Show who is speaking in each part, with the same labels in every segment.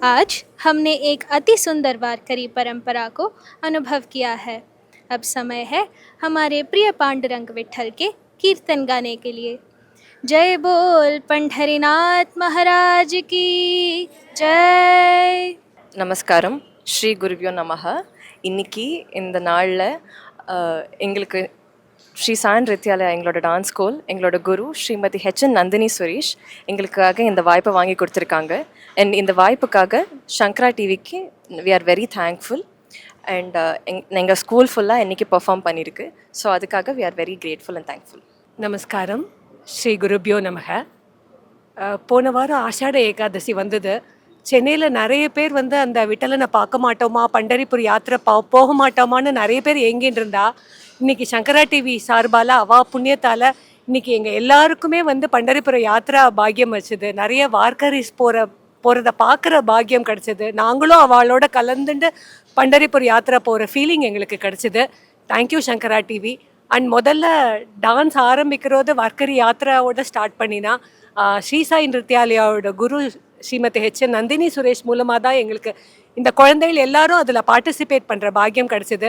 Speaker 1: आज हमने एक अति सुंदर वारकरी परंपरा को अनुभव किया है। अब समय है हमारे प्रिय पांडुरंग विठल के कीर्तन गाने के लिए। जय बोल पंढरीनाथ महाराज की जय।
Speaker 2: நமஸ்காரம். ஸ்ரீ குருவியோ நமஹ. இன்னைக்கு இந்த நாளில் எங்களுக்கு ஸ்ரீ சாய் நிருத்யாலயா எங்களோட டான்ஸ் ஸ்கூல் எங்களோட குரு ஸ்ரீமதி ஹெச்என் நந்தினி சுரேஷ் எங்களுக்காக இந்த வாய்ப்பை வாங்கி கொடுத்துருக்காங்க. அண்ட் இந்த வாய்ப்புக்காக சங்கரா டிவிக்கு we are very thankful. And எங்கள் ஸ்கூல் ஃபுல்லாக இன்றைக்கி பெர்ஃபார்ம் பண்ணியிருக்கு. ஸோ அதுக்காக we are very grateful and thankful.
Speaker 3: நமஸ்காரம். ஸ்ரீ குருபியோ நமக. போன வாரம் ஆஷாட ஏகாதசி வந்தது. சென்னையில் நிறைய பேர் அந்த விட்டலனை பார்க்க மாட்டோமா, பண்டரிபுர் யாத்திரை போக மாட்டோமான்னு நிறைய பேர் ஏங்கின்னு இருந்தா, இன்னைக்கு சங்கரா டிவி சார்பால் அவா புண்ணியத்தால் இன்னைக்கு எங்கள் எல்லாருக்குமே பண்டரிபுர யாத்திரா பாக்கியம் வச்சுது. நிறைய வார்க்கரிஸ் போகிறத பார்க்குற பாக்கியம் கிடச்சிது. நாங்களும் அவளோட கலந்துட்டு பண்டரிபுர் யாத்திரை போகிற ஃபீலிங் எங்களுக்கு கிடச்சிது. Thank you Shankara TV. அண்ட் முதல்ல டான்ஸ் ஆரம்பிக்கிறது வார்க்கரி யாத்திராவோட ஸ்டார்ட் பண்ணினா ஸ்ரீ சாய் நிருத்யாலயாவோட குரு ஸ்ரீமதி ஹெச்என் நந்தினி சுரேஷ் மூலமாக தான் எங்களுக்கு இந்த குழந்தைகள் எல்லாரும் அதில் பார்ட்டிசிபேட் பண்ணுற பாக்கியம் கிடச்சிது.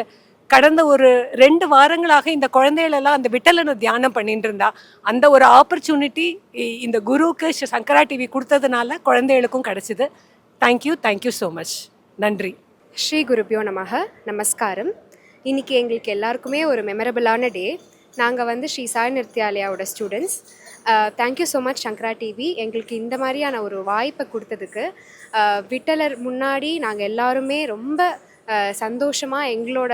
Speaker 3: கடந்த ஒரு 2 வாரங்களாக இந்த குழந்தைகளெல்லாம் அந்த விட்டலனை தியானம் பண்ணிட்டு இருந்தா. அந்த ஒரு ஆப்பர்ச்சுனிட்டி இந்த குருவுக்கு சங்கரா டிவி கொடுத்ததுனால குழந்தைகளுக்கும் கிடச்சிது. Thank you so much. நன்றி.
Speaker 4: ஸ்ரீ குருபியோ நமக. நமஸ்காரம். இன்றைக்கி எங்களுக்கு எல்லாருக்குமே ஒரு மெமரபிளான டே. நாங்கள் ஸ்ரீ சாய் நிருத்யாலயாவோட students. Thank you so much Sankara TV எங்களுக்கு இந்த மாதிரியான ஒரு வாய்ப்பை கொடுத்ததுக்கு. விட்டலர் முன்னாடி நாங்கள் எல்லாருமே ரொம்ப சந்தோஷமாக எங்களோட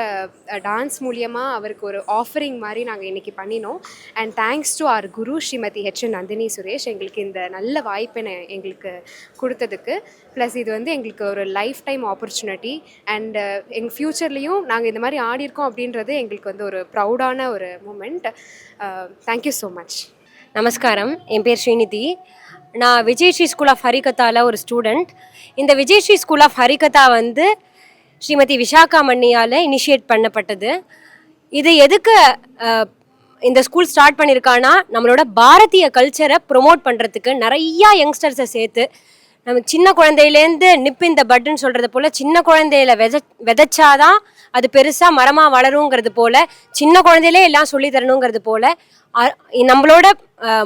Speaker 4: டான்ஸ் மூலியமாக அவருக்கு ஒரு ஆஃபரிங் மாதிரி நாங்கள் இன்றைக்கி பண்ணினோம். அண்ட் தேங்க்ஸ் டு ஆர் குரு ஸ்ரீமதி ஹெச்என் நந்தினி சுரேஷ் எங்களுக்கு இந்த நல்ல வாய்ப்பை எங்களுக்கு கொடுத்ததுக்கு. ப்ளஸ் இது எங்களுக்கு ஒரு லைஃப் டைம் ஆப்பர்ச்சுனிட்டி. அண்ட் எங்கள் ஃப்யூச்சர்லேயும் நாங்கள் இந்த மாதிரி ஆடியிருக்கோம் அப்படின்றது எங்களுக்கு ஒரு ப்ரௌடான ஒரு மூமெண்ட். Thank you so much.
Speaker 5: நமஸ்காரம். என் பேர் ஸ்ரீநிதி. நான் விஜயஸ்ரீ ஸ்கூல் ஆஃப் ஹரிகதாவில் ஒரு ஸ்டூடெண்ட். இந்த விஜயஸ்ரீ ஸ்கூல் ஆஃப் ஹரிகதா ஸ்ரீமதி விஷாகா மண்ணியால் இனிஷியேட் பண்ணப்பட்டது. இது எதுக்கு இந்த ஸ்கூல் ஸ்டார்ட் பண்ணியிருக்கான்னா, நம்மளோட பாரதிய கல்ச்சரை ப்ரொமோட் பண்ணுறதுக்கு நிறையா யங்ஸ்டர்ஸை சேர்த்து நம்ம சின்ன குழந்தையிலேருந்து நிப் இந்த பட்டுன்னு சொல்கிறது போல் சின்ன குழந்தையில விதைச்சாதான் அது பெருசாக மரமாக வளருங்கிறது போல் சின்ன குழந்தையிலே எல்லாம் சொல்லி தரணுங்கிறது போல் நம்மளோட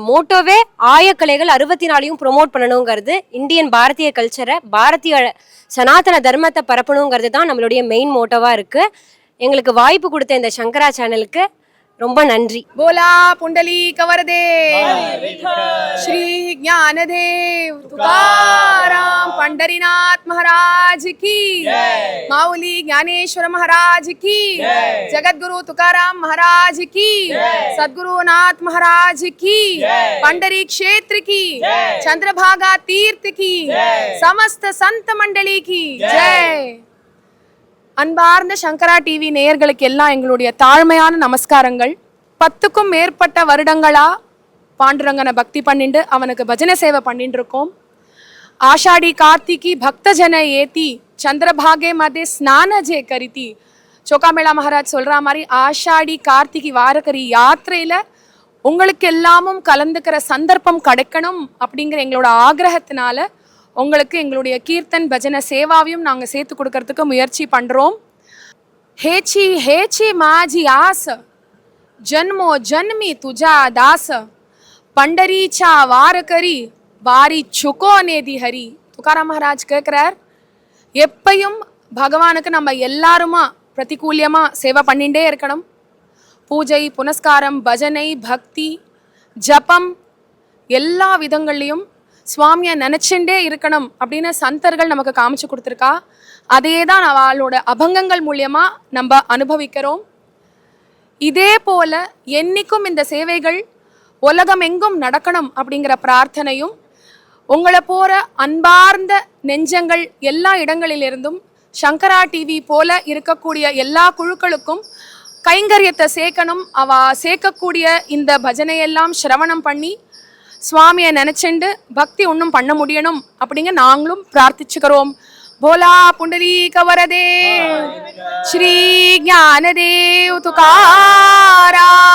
Speaker 5: மோட்டோவே ஆயக்கலைகள் 64 ப்ரொமோட் பண்ணணுங்கிறது. இந்தியன் பாரதிய கல்ச்சரை பாரதிய சனாதன தர்மத்தை பரப்பணுங்கிறது தான் நம்மளுடைய மெயின் மோட்டோவாக இருக்குது. எங்களுக்கு வாய்ப்பு கொடுத்த இந்த சங்கரா சேனலுக்கு ரொம்ப நன்றி.
Speaker 6: बोला पुंडलीक वरदे श्री ज्ञानदेव तुकाराम पंढरीनाथ महाराज की माऊली ज्ञानेश्वर महाराज की जगद्गुरु तुकाराम महाराज की सद्गुरुनाथ महाराज की पंढरी क्षेत्र की चंद्रभागा तीर्थ की समस्त संत मंडली की जय. அன்பார்ந்த சங்கரா டிவி நேயர்களுக்கு எல்லாம் எங்களுடைய தாழ்மையான நமஸ்காரங்கள். 10க்கும் மேற்பட்ட வருடங்களா பாண்டுரங்கனை பக்தி பண்ணிட்டு அவனுக்கு பஜனை சேவை பண்ணிட்டு இருக்கோம். ஆஷாடி கார்த்திகி பக்தஜன ஏத்தி சந்திரபாகே மதே ஸ்நான ஜே கரித்தி சோகாமேளா மகாராஜ் சொல்ற மாதிரி ஆஷாடி கார்த்திகி வாரக்கரி யாத்திரையில உங்களுக்கு எல்லாமும் கலந்துக்கிற சந்தர்ப்பம் கிடைக்கணும் அப்படிங்கிற எங்களோட ஆக்ரகத்தினால உங்களுக்கு எங்களுடைய கீர்த்தன் பஜனை சேவாவையும் நாங்கள் சேர்த்து கொடுக்கறதுக்கு முயற்சி பண்ணுறோம். ஹேச்சி ஹேச்சி மாஜி ஆஸ் ஜன்மோ ஜன்மி துஜா தாஸ் பண்டரீச்சா வாரகரி வாரி சுகோ நேதி ஹரி. துகாராம் மகாராஜ் கேட்குறார், எப்பையும் பகவானுக்கு நம்ம எல்லாருமா பிரதிகூல்யமாக சேவை பண்ணிகிட்டே இருக்கணும். பூஜை, புனஸ்காரம், பஜனை, பக்தி, ஜபம் எல்லா விதங்கள்லையும் சுவாமியை நினச்சுட்டே இருக்கணும் அப்படின்னு சந்தர்கள் நமக்கு காமிச்சு கொடுத்துருக்கா. அதே தான் அவளோட அபங்கங்கள் மூலியமாக நம்ம அனுபவிக்கிறோம். இதே போல் என்னைக்கும் இந்த சேவைகள் உலகம் எங்கும் நடக்கணும் அப்படிங்கிற பிரார்த்தனையும் உங்களை போகிற அன்பார்ந்த நெஞ்சங்கள் எல்லா இடங்களிலிருந்தும் சங்கரா டிவி போல இருக்கக்கூடிய எல்லா குழுக்களுக்கும் கைங்கரியத்தை சேர்க்கணும். அவ சேர்க்கக்கூடிய இந்த பஜனையெல்லாம் சிரவணம் பண்ணி சுவாமியை நினைச்சுண்டு பக்தி ஒன்றும் பண்ண முடியணும் அப்படிங்க நாங்களும் பிரார்த்திச்சுக்கிறோம். போலா புண்டரீக வரதே ஸ்ரீ ஞானதேவ் துகாராம்.